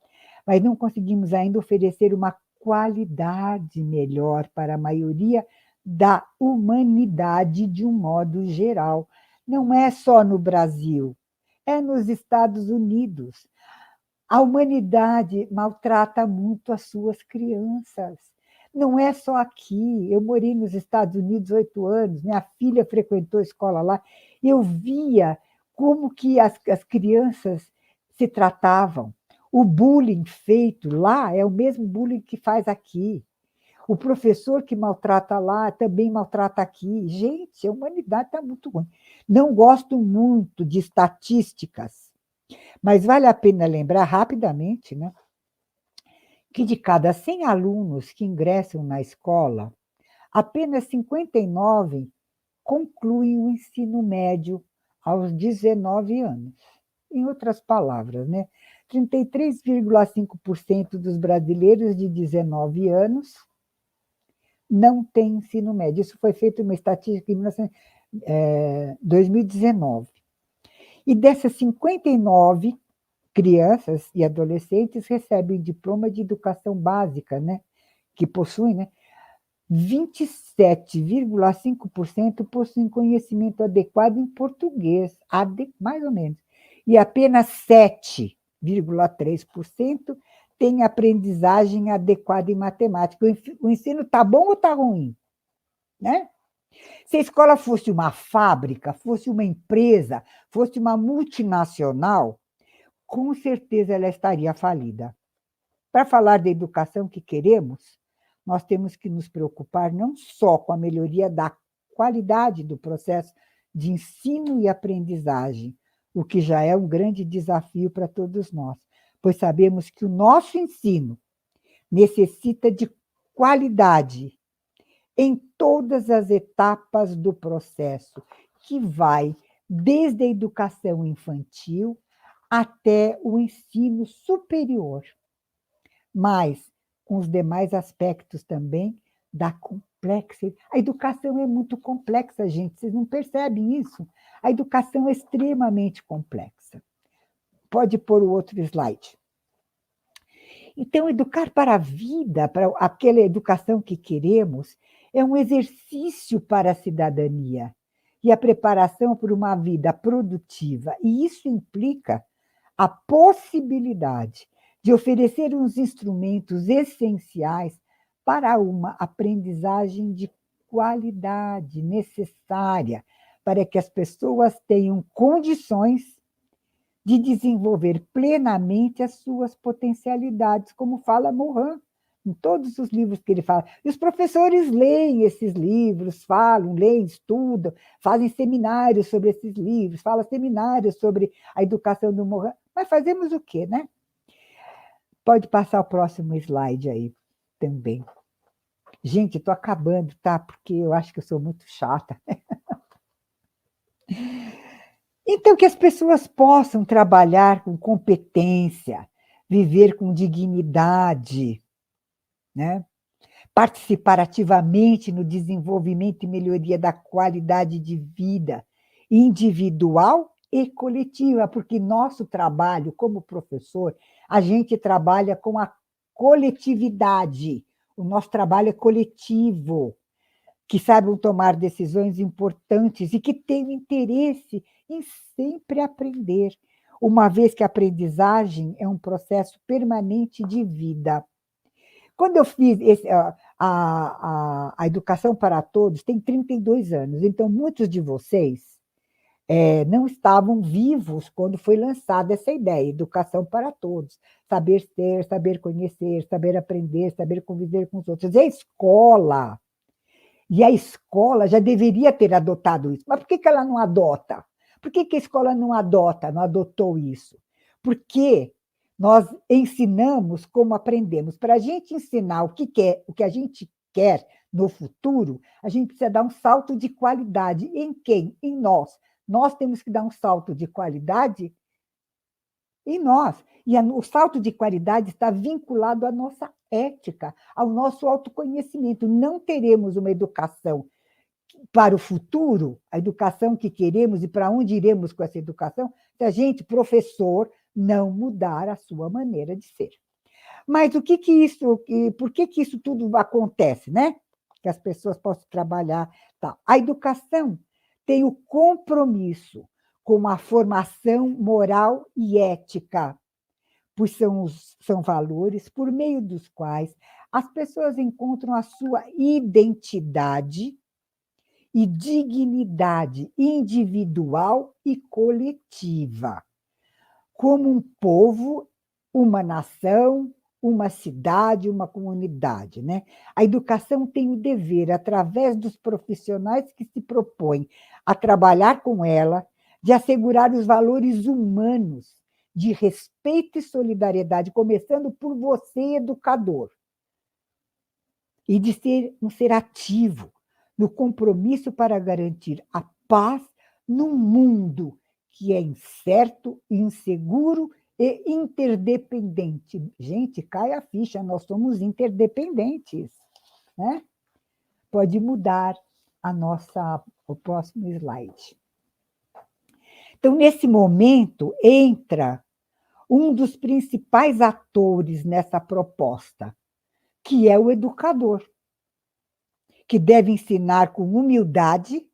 S1: Mas não conseguimos ainda oferecer uma qualidade melhor para a maioria da humanidade de um modo geral. Não é só no Brasil, é nos Estados Unidos. A humanidade maltrata muito as suas crianças. Não é só aqui. Eu morei nos Estados Unidos 8 anos, minha filha frequentou a escola lá. Eu via como que as crianças se tratavam. O bullying feito lá é o mesmo bullying que faz aqui. O professor que maltrata lá também maltrata aqui. Gente, a humanidade está muito ruim. Não gosto muito de estatísticas, mas vale a pena lembrar rapidamente, né, que de cada 100 alunos que ingressam na escola, apenas 59 concluem o ensino médio aos 19 anos. Em outras palavras, né, 33,5% dos brasileiros de 19 anos não têm ensino médio. Isso foi feito em uma estatística em 2019. E dessas 59 crianças e adolescentes recebem diploma de educação básica, né, que possuem, né, 27,5% possuem conhecimento adequado em português, mais ou menos, e apenas 7,3% têm aprendizagem adequada em matemática. O ensino está bom ou está ruim? Né? Se a escola fosse uma fábrica, fosse uma empresa, fosse uma multinacional, com certeza ela estaria falida. Para falar da educação que queremos, nós temos que nos preocupar não só com a melhoria da qualidade do processo de ensino e aprendizagem, o que já é um grande desafio para todos nós, pois sabemos que o nosso ensino necessita de qualidade em todas as etapas do processo, que vai desde a educação infantil até o ensino superior, mas com os demais aspectos também da complexidade. A educação é muito complexa, gente, vocês não percebem isso? A educação é extremamente complexa. Pode pôr o outro slide. Então, educar para a vida, para aquela educação que queremos, é um exercício para a cidadania e a preparação para uma vida produtiva. E isso implica a possibilidade de oferecer uns instrumentos essenciais para uma aprendizagem de qualidade necessária para que as pessoas tenham condições de desenvolver plenamente as suas potencialidades, como fala Morin, em todos os livros que ele fala. E os professores leem esses livros, falam, leem, estudam, fazem seminários sobre esses livros, falam seminários sobre a educação do Morin. Mas fazemos o quê, né? Pode passar o próximo slide aí também. Gente, estou acabando, tá? Porque eu acho que eu sou muito chata. Então, que as pessoas possam trabalhar com competência, viver com dignidade, né? Participar ativamente no desenvolvimento e melhoria da qualidade de vida individual e coletiva, porque nosso trabalho como professor, a gente trabalha com a coletividade, o nosso trabalho é coletivo, que saibam tomar decisões importantes e que tenham interesse em sempre aprender, uma vez que a aprendizagem é um processo permanente de vida. Quando eu fiz a Educação para Todos, tem 32 anos, então muitos de vocês não estavam vivos quando foi lançada essa ideia, educação para todos, saber ser, saber conhecer, saber aprender, saber conviver com os outros. E a escola já deveria ter adotado isso. Mas por que ela não adota? Por que a escola não adota, não adotou isso? Porque nós ensinamos como aprendemos. Para a gente ensinar o que a gente quer no futuro, a gente precisa dar um salto de qualidade. Em quem? Em nós. Nós temos que dar um salto de qualidade em nós. E o salto de qualidade está vinculado à nossa ética, ao nosso autoconhecimento. Não teremos uma educação para o futuro, a educação que queremos e para onde iremos com essa educação, se a gente, professor, não mudar a sua maneira de ser. Mas por que isso tudo acontece, né? Que as pessoas possam trabalhar. Tal. A educação tem o compromisso com a formação moral e ética, pois são valores por meio dos quais as pessoas encontram a sua identidade e dignidade individual e coletiva, como um povo, uma nação, uma cidade, uma comunidade, né? A educação tem o dever, através dos profissionais que se propõem a trabalhar com ela, de assegurar os valores humanos de respeito e solidariedade, começando por você, educador, e de ser um ser ativo no compromisso para garantir a paz num mundo que é incerto, inseguro e interdependente. Gente, cai a ficha, nós somos interdependentes, né? Pode mudar o próximo slide. Então, nesse momento, entra um dos principais atores nessa proposta, que é o educador, que deve ensinar com humildade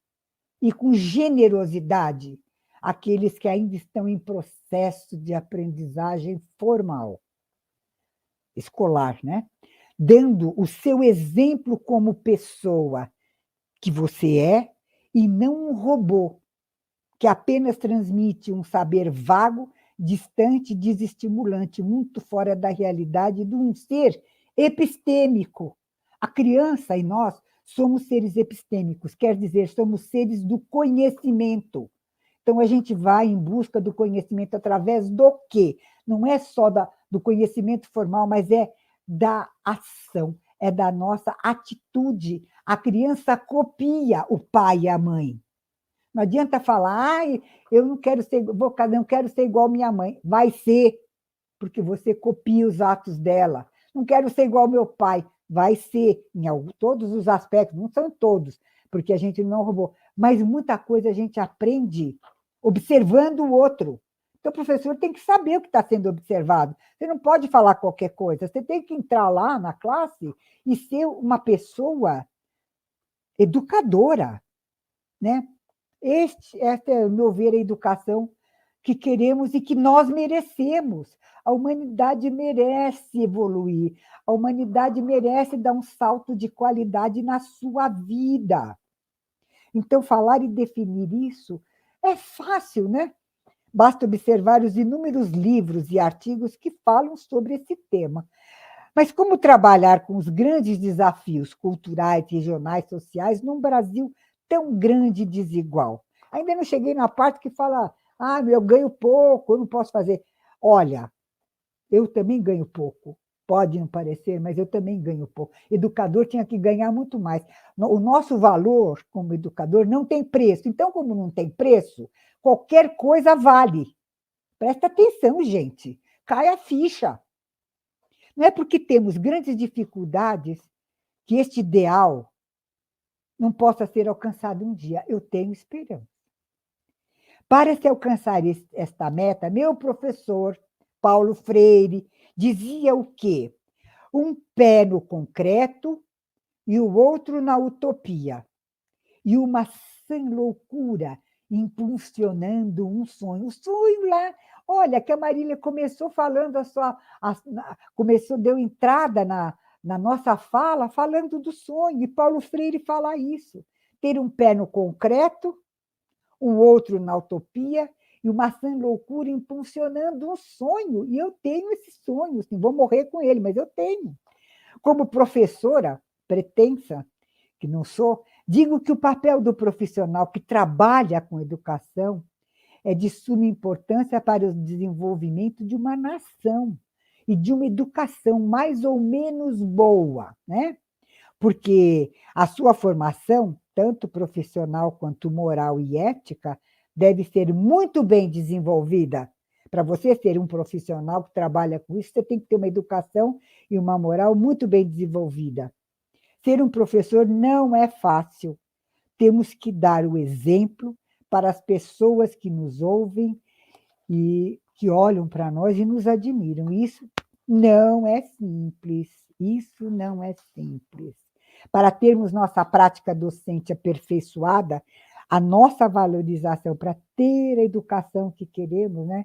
S1: e com generosidade aqueles que ainda estão em processo de aprendizagem formal, escolar, né? Dando o seu exemplo como pessoa que você é e não um robô que apenas transmite um saber vago, distante, desestimulante, muito fora da realidade de um ser epistêmico. A criança e nós somos seres epistêmicos, quer dizer, somos seres do conhecimento. Então, a gente vai em busca do conhecimento através do quê? Não é só do conhecimento formal, mas é da ação, é da nossa atitude. A criança copia o pai e a mãe. Não adianta falar, ai, eu não quero ser, não quero ser igual minha mãe. Vai ser, porque você copia os atos dela. Não quero ser igual meu pai. Vai ser, todos os aspectos, não são todos, porque a gente não roubou, mas muita coisa a gente aprende observando o outro. Então, o professor tem que saber o que está sendo observado. Você não pode falar qualquer coisa, você tem que entrar lá na classe e ser uma pessoa educadora, né? Esta é, ao meu ver, a educação que queremos e que nós merecemos. A humanidade merece evoluir, a humanidade merece dar um salto de qualidade na sua vida. Então, falar e definir isso é fácil, né? Basta observar os inúmeros livros e artigos que falam sobre esse tema. Mas como trabalhar com os grandes desafios culturais, regionais, sociais, num Brasil tão grande e desigual? Ainda não cheguei na parte que fala, eu ganho pouco, eu não posso fazer. Olha, eu também ganho pouco. Pode não parecer, mas eu também ganho pouco. Educador tinha que ganhar muito mais. O nosso valor como educador não tem preço. Então, como não tem preço, qualquer coisa vale. Presta atenção, gente. Cai a ficha. Não é porque temos grandes dificuldades que este ideal não possa ser alcançado um dia. Eu tenho esperança. Para se alcançar esta meta, meu professor, Paulo Freire, dizia o quê? Um pé no concreto e o outro na utopia. E uma sã loucura impulsionando um sonho. O sonho lá, olha, que a Marília começou falando deu entrada na nossa fala, falando do sonho, e Paulo Freire fala isso. Ter um pé no concreto, o outro na utopia, e uma sã loucura impulsionando um sonho. E eu tenho esse sonho, assim, vou morrer com ele, mas eu tenho. Como professora pretensa, que não sou, digo que o papel do profissional que trabalha com educação é de suma importância para o desenvolvimento de uma nação e de uma educação mais ou menos boa, né? Porque a sua formação, tanto profissional quanto moral e ética, deve ser muito bem desenvolvida. Para você ser um profissional que trabalha com isso, você tem que ter uma educação e uma moral muito bem desenvolvida. Ser um professor não é fácil. Temos que dar o exemplo para as pessoas que nos ouvem e que olham para nós e nos admiram. Isso não é simples. Isso não é simples. Para termos nossa prática docente aperfeiçoada, a nossa valorização, para ter a educação que queremos, né?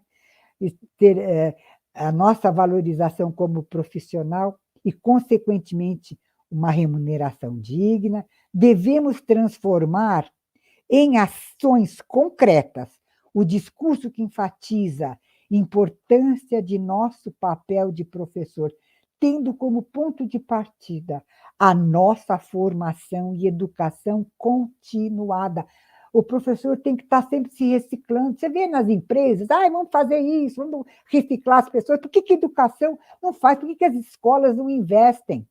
S1: E ter a nossa valorização como profissional e, consequentemente, uma remuneração digna, devemos transformar em ações concretas o discurso que enfatiza a importância de nosso papel de professor, tendo como ponto de partida a nossa formação e educação continuada. O professor tem que estar sempre se reciclando. Você vê nas empresas, vamos fazer isso, vamos reciclar as pessoas. Por que a educação não faz? Por que as escolas não investem?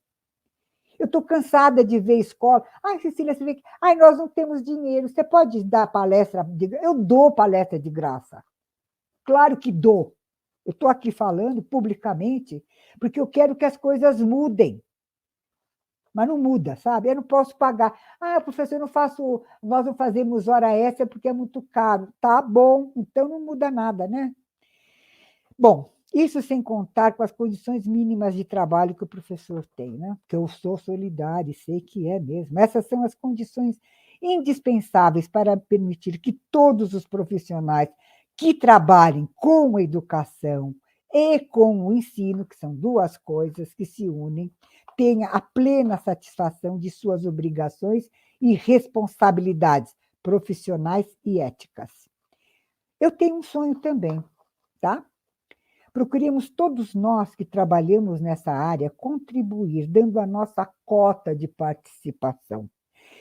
S1: Eu estou cansada de ver escola. Cecília, você vê que nós não temos dinheiro. Você pode dar palestra Eu dou palestra de graça. Claro que dou. Eu estou aqui falando publicamente porque eu quero que as coisas mudem. Mas não muda, sabe? Eu não posso pagar. Professor, nós não fazemos hora extra porque é muito caro. Tá bom, então não muda nada, né? Bom, isso sem contar com as condições mínimas de trabalho que o professor tem, né? Porque eu sou solidária e sei que é mesmo. Essas são as condições indispensáveis para permitir que todos os profissionais que trabalhem com a educação e com o ensino, que são duas coisas que se unem, tenha a plena satisfação de suas obrigações e responsabilidades profissionais e éticas. Eu tenho um sonho também, tá? Procuremos todos nós que trabalhamos nessa área contribuir, dando a nossa cota de participação.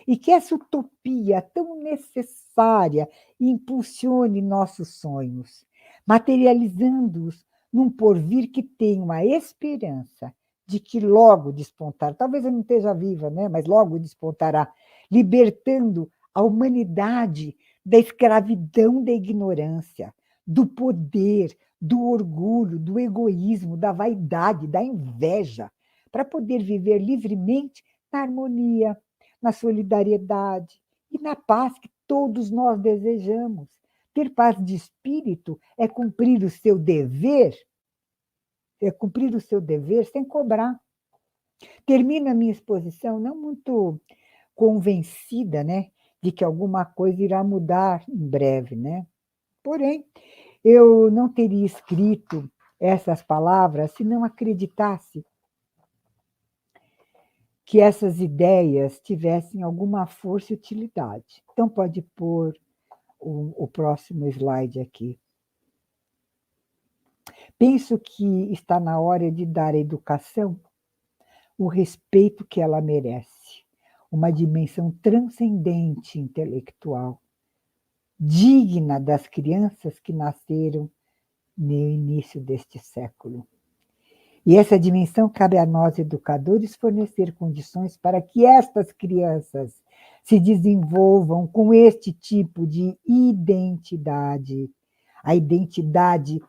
S1: E que essa utopia tão necessária impulsione nossos sonhos, materializando-os num porvir que tem uma esperança de que logo despontar, talvez eu não esteja viva, né? Mas logo despontará, libertando a humanidade da escravidão da ignorância, do poder, do orgulho, do egoísmo, da vaidade, da inveja, para poder viver livremente na harmonia, na solidariedade e na paz que todos nós desejamos. Ter paz de espírito é cumprir o seu dever, sem cobrar. Termino a minha exposição não muito convencida, né, de que alguma coisa irá mudar em breve, né? Porém, eu não teria escrito essas palavras se não acreditasse que essas ideias tivessem alguma força e utilidade. Então, pode pôr o próximo slide aqui. Penso que está na hora de dar à educação o respeito que ela merece, uma dimensão transcendente intelectual, digna das crianças que nasceram no início deste século. E essa dimensão cabe a nós, educadores, fornecer condições para que estas crianças se desenvolvam com este tipo de identidade, a identidade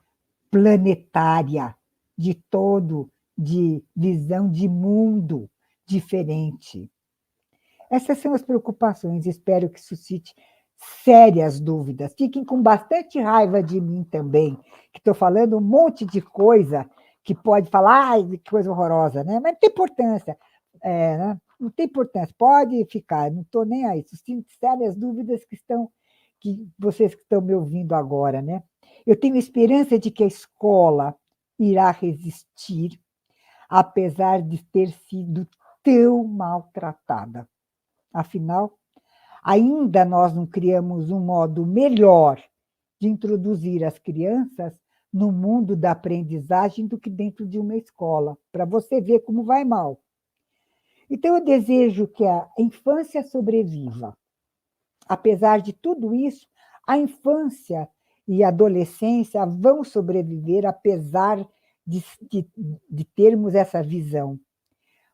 S1: planetária, de todo, de visão de mundo diferente. Essas são as preocupações, espero que suscite sérias dúvidas. Fiquem com bastante raiva de mim também, que estou falando um monte de coisa que pode falar, ai, que coisa horrorosa, né? Mas não tem importância. Né? Não tem importância, pode ficar, não estou nem aí. Suscito sérias dúvidas que vocês que estão me ouvindo agora, né? Eu tenho esperança de que a escola irá resistir, apesar de ter sido tão maltratada. Afinal, ainda nós não criamos um modo melhor de introduzir as crianças no mundo da aprendizagem do que dentro de uma escola, para você ver como vai mal. Então, eu desejo que a infância sobreviva. Apesar de tudo isso, a infância e a adolescência vão sobreviver, apesar de termos essa visão.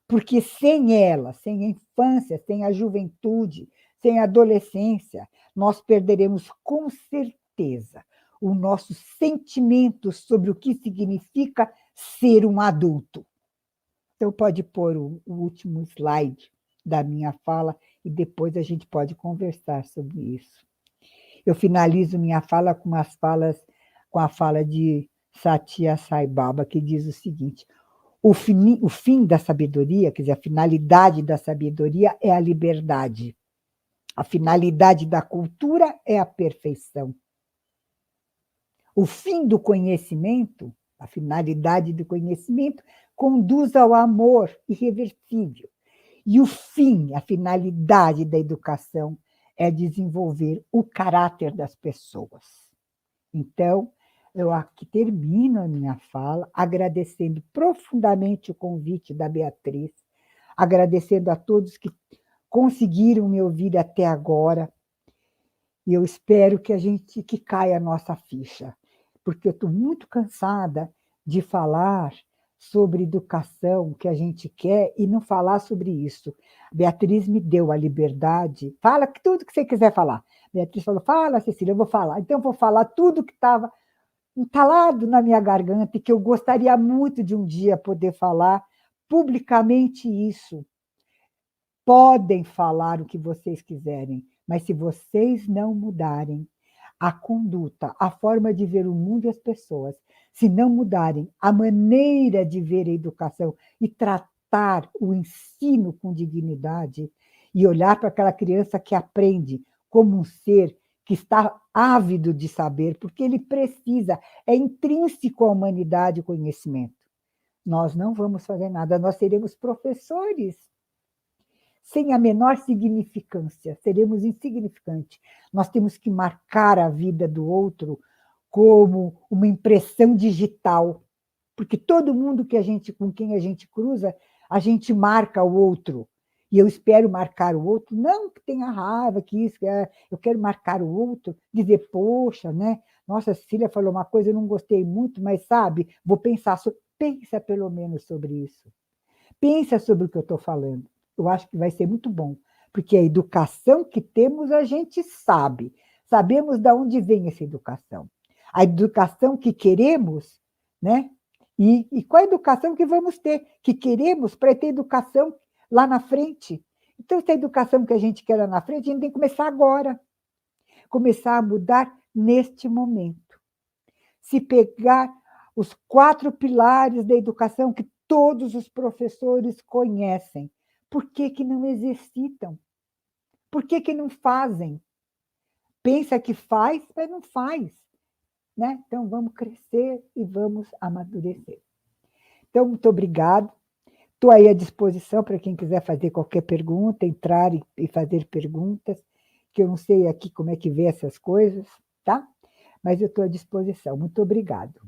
S1: Porque sem ela, sem a infância, sem a juventude, sem a adolescência, nós perderemos com certeza o nosso sentimento sobre o que significa ser um adulto. Então, pode pôr o último slide da minha fala e depois a gente pode conversar sobre isso. Eu finalizo minha fala com a fala de Satya Sai Baba, que diz o seguinte: o fim da sabedoria, quer dizer, a finalidade da sabedoria é a liberdade. A finalidade da cultura é a perfeição. O fim do conhecimento, a finalidade do conhecimento, conduz ao amor irreversível. E o fim, a finalidade da educação é desenvolver o caráter das pessoas. Então, eu aqui termino a minha fala agradecendo profundamente o convite da Beatriz, agradecendo a todos que conseguiram me ouvir até agora, e eu espero que caia a nossa ficha, porque eu estou muito cansada de falar sobre educação que a gente quer e não falar sobre isso. Beatriz me deu a liberdade, fala tudo que você quiser falar. Beatriz falou, fala, Cecília, eu vou falar. Então, eu vou falar tudo que estava entalado na minha garganta e que eu gostaria muito de um dia poder falar publicamente isso. Podem falar o que vocês quiserem, mas se vocês não mudarem a conduta, a forma de ver o mundo e as pessoas, se não mudarem a maneira de ver a educação e tratar o ensino com dignidade e olhar para aquela criança que aprende como um ser que está ávido de saber, porque ele precisa, é intrínseco à humanidade o conhecimento. Nós não vamos fazer nada, nós seremos professores. sem a menor significância, seremos insignificantes. Nós temos que marcar a vida do outro como uma impressão digital, porque todo mundo com quem a gente cruza, a gente marca o outro. E eu espero marcar o outro, não que tenha raiva, que isso, eu quero marcar o outro, dizer, poxa, né? Nossa, a Cecília falou uma coisa, eu não gostei muito, mas sabe, vou pensar, pensa pelo menos sobre isso. Pensa sobre o que eu estou falando. Eu acho que vai ser muito bom, porque a educação que temos a gente sabe. Sabemos de onde vem essa educação. A educação que queremos, né? E qual a educação que vamos ter? Que queremos para ter educação lá na frente. Então, essa educação que a gente quer lá na frente, a gente tem que começar agora. Começar a mudar neste momento. Se pegar os 4 pilares da educação que todos os professores conhecem, por que que não exercitam? Por que que não fazem? Pensa que faz, mas não faz. Né? Então, vamos crescer e vamos amadurecer. Então, muito obrigado. Estou aí à disposição para quem quiser fazer qualquer pergunta, entrar e fazer perguntas, que eu não sei aqui como é que vê essas coisas, tá? Mas eu estou à disposição. Muito obrigado.